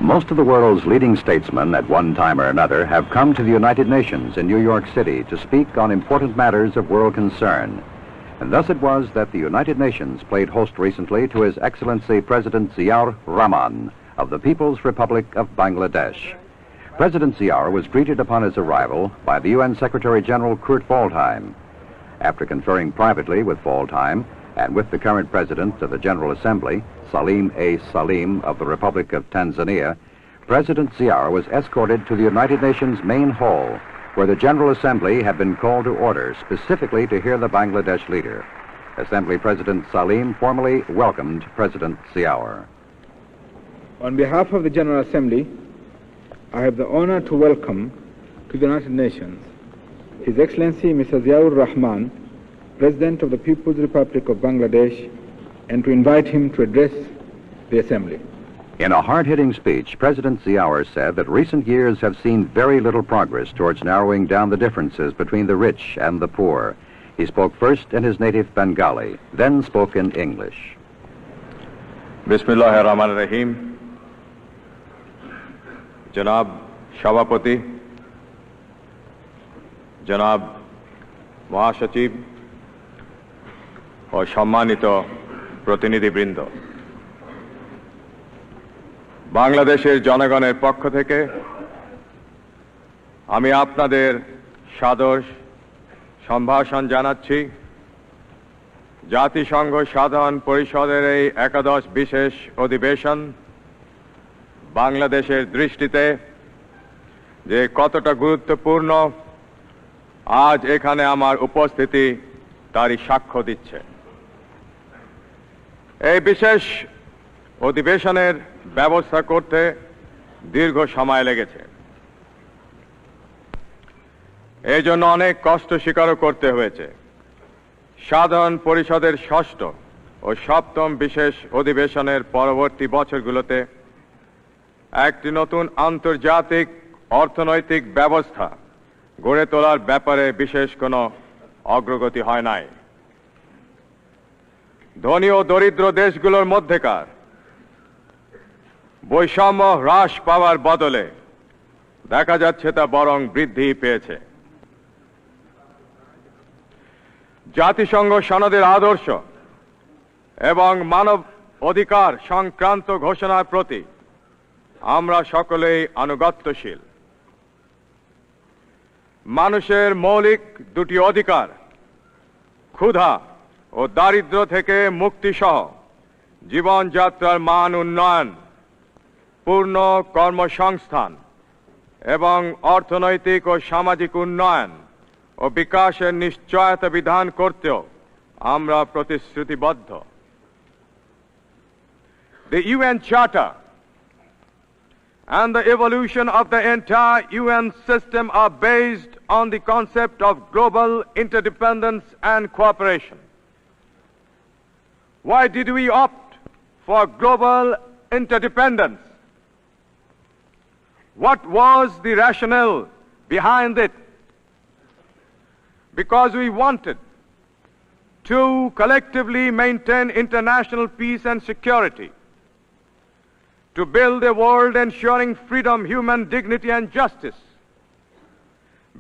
Most of the world's leading statesmen at one time or another have come to the United Nations in New York City to speak on important matters of world concern. And thus it was that the United Nations played host recently to His Excellency President Ziaur Rahman of the People's Republic of Bangladesh. President Ziaur was greeted upon his arrival by the UN Secretary General Kurt Waldheim. After conferring privately with Waldheim and with the current President of the General Assembly, Salim A. Salim of the Republic of Tanzania, President Ziaur was escorted to the United Nations main hall, where the General Assembly had been called to order specifically to hear the Bangladesh leader. Assembly President Salim formally welcomed President Ziaur. On behalf of the General Assembly, I have the honor to welcome to the United Nations His Excellency Mr. Ziaur Rahman, President of the People's Republic of Bangladesh, and to invite him to address the Assembly. In a hard-hitting speech, President Ziaur said that recent years have seen very little progress towards narrowing down the differences between the rich and the poor. He spoke first in his native Bengali, then spoke in English. Bismillahir Rahmanir Rahim. Janab Shabapati, Janab Mahasachib, ও সম্মানিত প্রতিনিধিবৃন্দ, বাংলাদেশের জনগণের পক্ষ থেকে আমি আপনাদের সাদর সম্ভাষণ জানাচ্ছি। জাতিসংঘ সাধারণ পরিষদের এই একাদশ বিশেষ অধিবেশন বাংলাদেশের দৃষ্টিতে যে কতটা গুরুত্বপূর্ণ, আজ এখানে আমার উপস্থিতি তারই সাক্ষ্য দিচ্ছে। এই বিশেষ অধিবেশনের ব্যবস্থা করতে দীর্ঘ সময় লেগেছে। এই জন্য অনেক কষ্ট স্বীকারও করতে হয়েছে। সাধারণ পরিষদের ষষ্ঠ ও সপ্তম বিশেষ অধিবেশনের পরবর্তী বছরগুলোতে একটি নতুন আন্তর্জাতিক অর্থনৈতিক ব্যবস্থা গড়ে তোলার ব্যাপারে বিশেষ কোনো অগ্রগতি হয় নাই। ধনী ও দরিদ্র দেশগুলোর মধ্যেকার বৈষম্য হ্রাস পাওয়ার বদলে দেখা যাচ্ছে তা বরং বৃদ্ধি পেয়েছে। জাতিসংঘ সনদের আদর্শ এবং মানব অধিকার সংক্রান্ত ঘোষণার প্রতি আমরা সকলেই আনুগত্যশীল। মানুষের মৌলিক দুটি অধিকার, ক্ষুধা ও দারিদ্র্য থেকে মুক্তিসহ জীবনযাত্রার মান উন্নয়ন, পূর্ণ কর্মসংস্থান এবং অর্থনৈতিক ও সামাজিক উন্নয়ন ও বিকাশের নিশ্চয়তা বিধান করতেও আমরা প্রতিশ্রুতিবদ্ধ। The UN Charter and the evolution of the entire UN system are based on the concept of global interdependence and cooperation. Why did we opt for global interdependence? What was the rationale behind it? Because we wanted to collectively maintain international peace and security, to build a world ensuring freedom, human dignity and justice.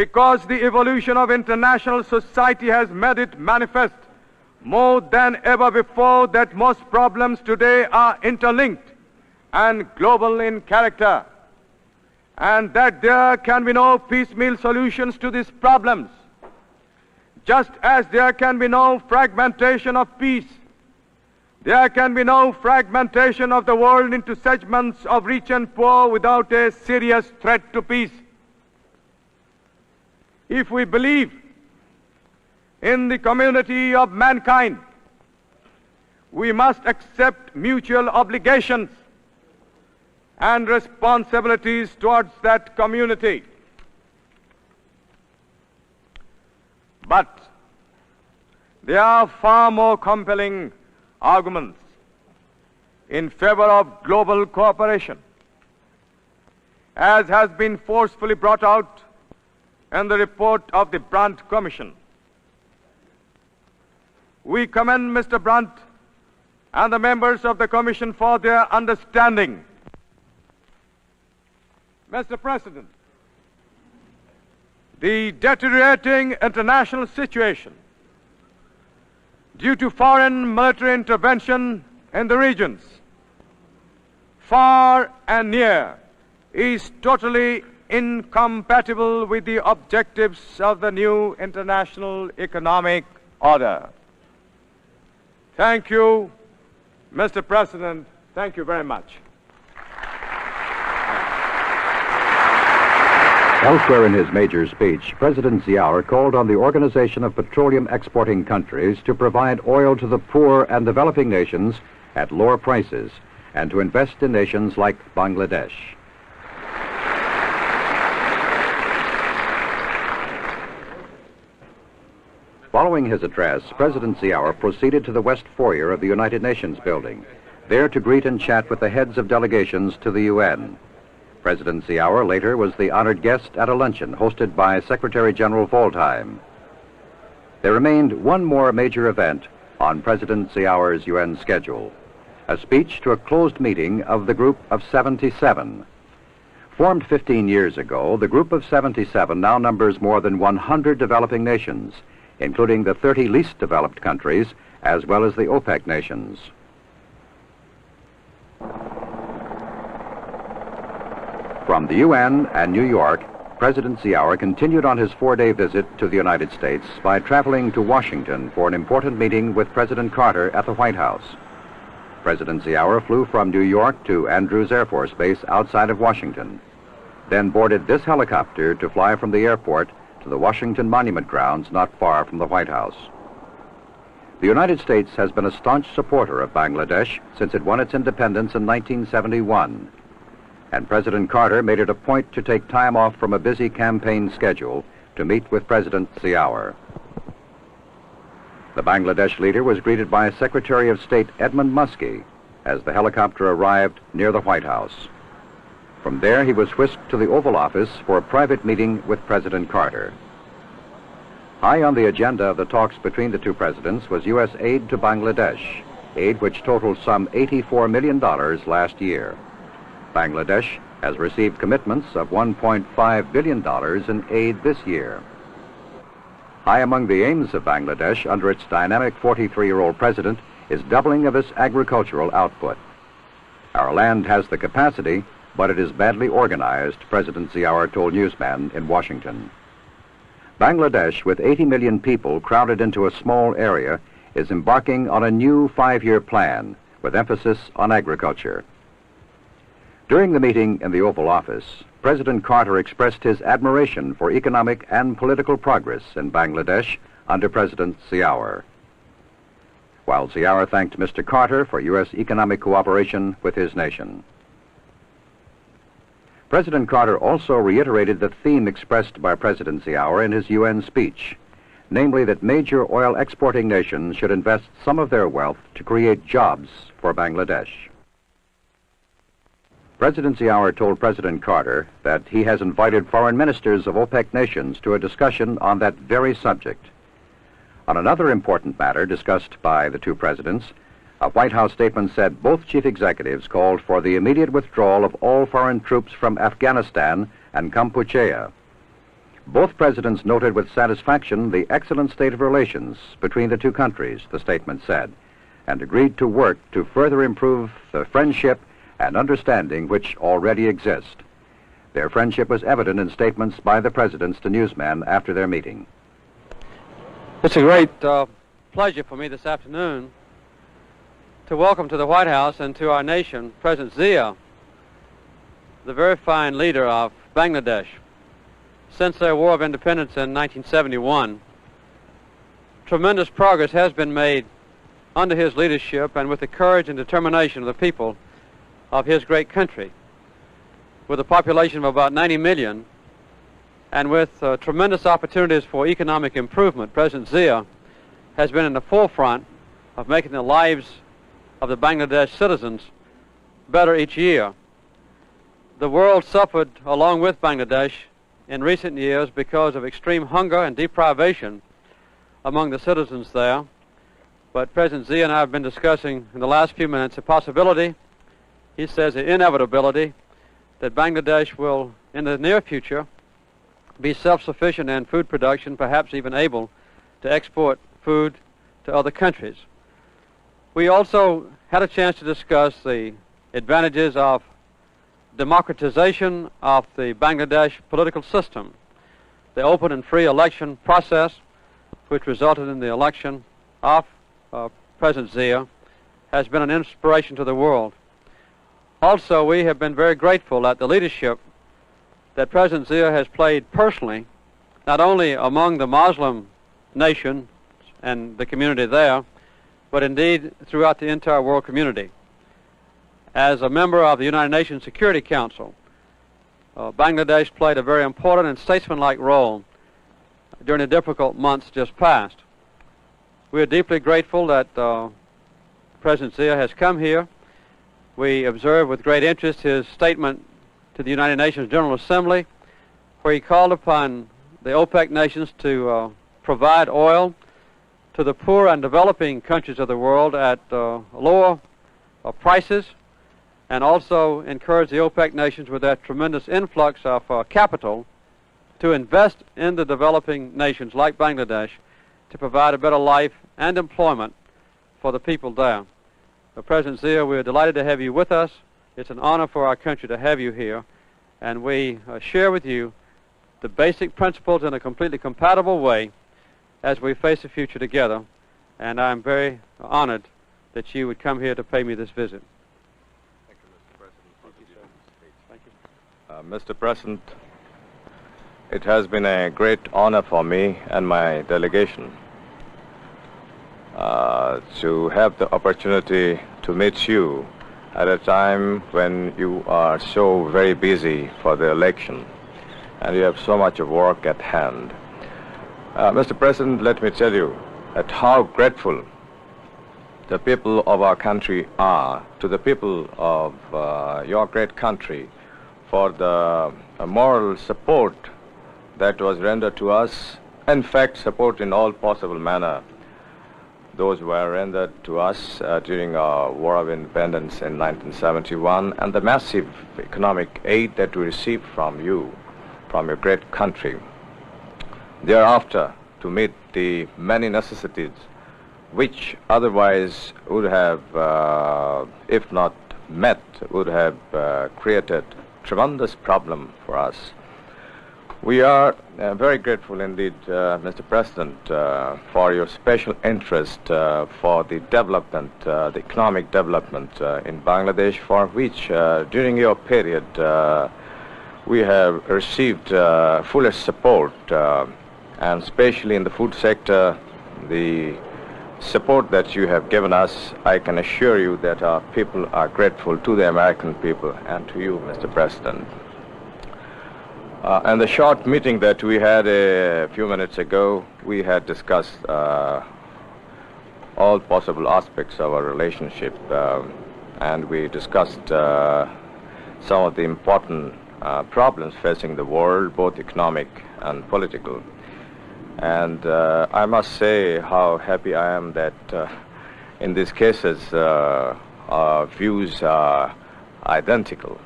Because the evolution of international society has made it manifest more than ever before that most problems today are interlinked and global in character, and that there can be no piecemeal solutions to these problems, just as there can be no fragmentation of peace. There can be no fragmentation of the world into segments of rich and poor without a serious threat to peace. If we believe in the community of mankind, we must accept mutual obligations and responsibilities towards that community. But there are far more compelling arguments in favor of global cooperation, as has been forcefully brought out in the report of the Brandt Commission. We commend Mr. Brandt and the members of the Commission for their understanding Mr. President, the deteriorating international situation due to foreign military intervention in the regions, far and near, is totally incompatible with the objectives of the new international economic order. Thank you, Mr. President. Thank you very much. Elsewhere in his major speech, President Ziaur called on the Organization of Petroleum Exporting Countries to provide oil to the poor and developing nations at lower prices and to invest in nations like Bangladesh. Following his address, President Ziaur proceeded to the West Foyer of the United Nations building, there to greet and chat with the heads of delegations to the UN. President Ziaur later was the honored guest at a luncheon hosted by Secretary General Waldheim. There remained one more major event on President Ziaur's UN schedule, a speech to a closed meeting of the Group of 77. Formed 15 years ago, the Group of 77 now numbers more than 100 developing nations, including the 30 least developed countries, as well as the OPEC nations. From the UN and New York, President Ziaur continued on his 4-day visit to the United States by traveling to Washington for an important meeting with President Carter at the White House. President Ziaur flew from New York to Andrews Air Force Base outside of Washington, then boarded this helicopter to fly from the airport to the Washington Monument Grounds not far from the White House. The United States has been a staunch supporter of Bangladesh since it won its independence in 1971. And President Carter made it a point to take time off from a busy campaign schedule to meet with President Ziaur. The Bangladesh leader was greeted by Secretary of State Edmund Muskie as the helicopter arrived near the White House. From there, he was whisked to the Oval Office for a private meeting with President Carter. High on the agenda of the talks between the two presidents was U.S. aid to Bangladesh, aid which totaled some $84 million last year. Bangladesh has received commitments of $1.5 billion in aid this year. High among the aims of Bangladesh under its dynamic 43-year-old president is doubling of its agricultural output. Our land has the capacity, but it is badly organized, President Ziaur told newsmen in Washington. Bangladesh, with 80 million people crowded into a small area, is embarking on a new 5-year plan with emphasis on agriculture. During the meeting in the Oval Office, President Carter expressed his admiration for economic and political progress in Bangladesh under President Ziaur, while Ziaur thanked Mr. Carter for U.S. economic cooperation with his nation. President Carter also reiterated the theme expressed by President Ziaur in his UN speech, namely that major oil exporting nations should invest some of their wealth to create jobs for Bangladesh. President Ziaur told President Carter that he has invited foreign ministers of OPEC nations to a discussion on that very subject. On another important matter discussed by the two presidents, a White House statement said both chief executives called for the immediate withdrawal of all foreign troops from Afghanistan and Kampuchea. Both presidents noted with satisfaction the excellent state of relations between the two countries, the statement said, and agreed to work to further improve the friendship and understanding which already exist. Their friendship was evident in statements by the presidents to newsmen after their meeting. It's a great pleasure for me this afternoon to welcome to the White House and to our nation President Zia, the very fine leader of Bangladesh. Since their War of Independence in 1971, tremendous progress has been made under his leadership and with the courage and determination of the people of his great country. With a population of about 90 million and with tremendous opportunities for economic improvement, President Zia has been in the forefront of making the lives of the Bangladesh citizens better each year. The world suffered along with Bangladesh in recent years because of extreme hunger and deprivation among the citizens there. But President Zia and I have been discussing in the last few minutes the possibility, he says the inevitability, that Bangladesh will in the near future, be self-sufficient in food production, perhaps even able to export food to other countries. We also had a chance to discuss the advantages of democratization of the Bangladesh political system. The open and free election process, which resulted in the election of President Zia, has been an inspiration to the world. Also, we have been very grateful at the leadership that President Zia has played personally, not only among the Muslim nation and the community there, but indeed throughout the entire world community. As a member of the United Nations Security Council, Bangladesh played a very important and statesmanlike role during the difficult months just past. We are deeply grateful that President Zia has come here. We observe with great interest his statement to the United Nations General Assembly, where he called upon the OPEC nations to provide oil to the poor and developing countries of the world at lower prices, and also encourage the OPEC nations with that tremendous influx of capital to invest in the developing nations like Bangladesh to provide a better life and employment for the people there. President Zia, we are delighted to have you with us. It's an honor for our country to have you here, and we share with you the basic principles in a completely compatible way as we face the future together, and I'm very honored that you would come here to pay me this visit. Thank you, Mr. President. Thank you, sir. Thank you. Mr. President, it has been a great honor for me and my delegation to have the opportunity to meet you at a time when you are so very busy for the election and you have so much of work at hand. Mr. President, let me tell you that how grateful the people of our country are to the people of your great country for the moral support that was rendered to us, in fact support in all possible manner. Those were rendered to us during our War of Independence in 1971, and the massive economic aid that we received from you, from your great country. Thereafter, to meet the many necessities which otherwise would have, if not met, would have created tremendous problem for us. We are very grateful indeed, Mr. President, for your special interest for the development, the economic development in Bangladesh, for which during your period we have received fullest support, and especially in the food sector, the support that you have given us. I can assure you that our people are grateful to the American people and to you, Mr. President. And the short meeting that we had a few minutes ago, we had discussed all possible aspects of our relationship, and we discussed some of the important problems facing the world, both economic and political. And I must say how happy I am that in these cases our views are identical.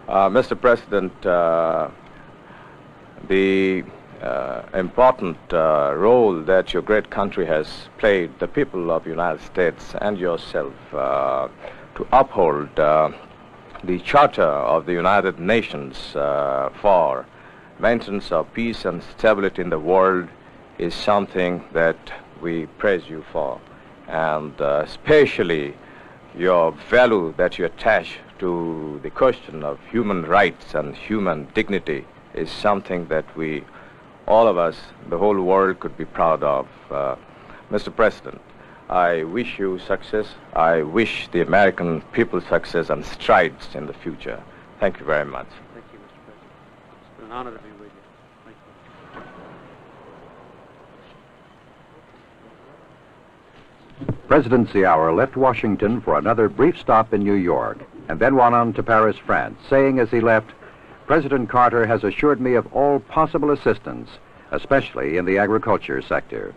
Mr. President, the important role that your great country has played, the people of the United States and yourself, to uphold the Charter of the United Nations for maintenance of peace and stability in the world is something that we praise you for. And especially your value that you attach to the question of human rights and human dignity is something that we, all of us, the whole world could be proud of. Mr. President, I wish you success. I wish the American people success and strides in the future. Thank you very much. Thank you, Mr. President. It's been an honor to be with you. Thank you. President Ziaur left Washington for another brief stop in New York and then went on to Paris, France, saying as he left, President Carter has assured me of all possible assistance, especially in the agriculture sector.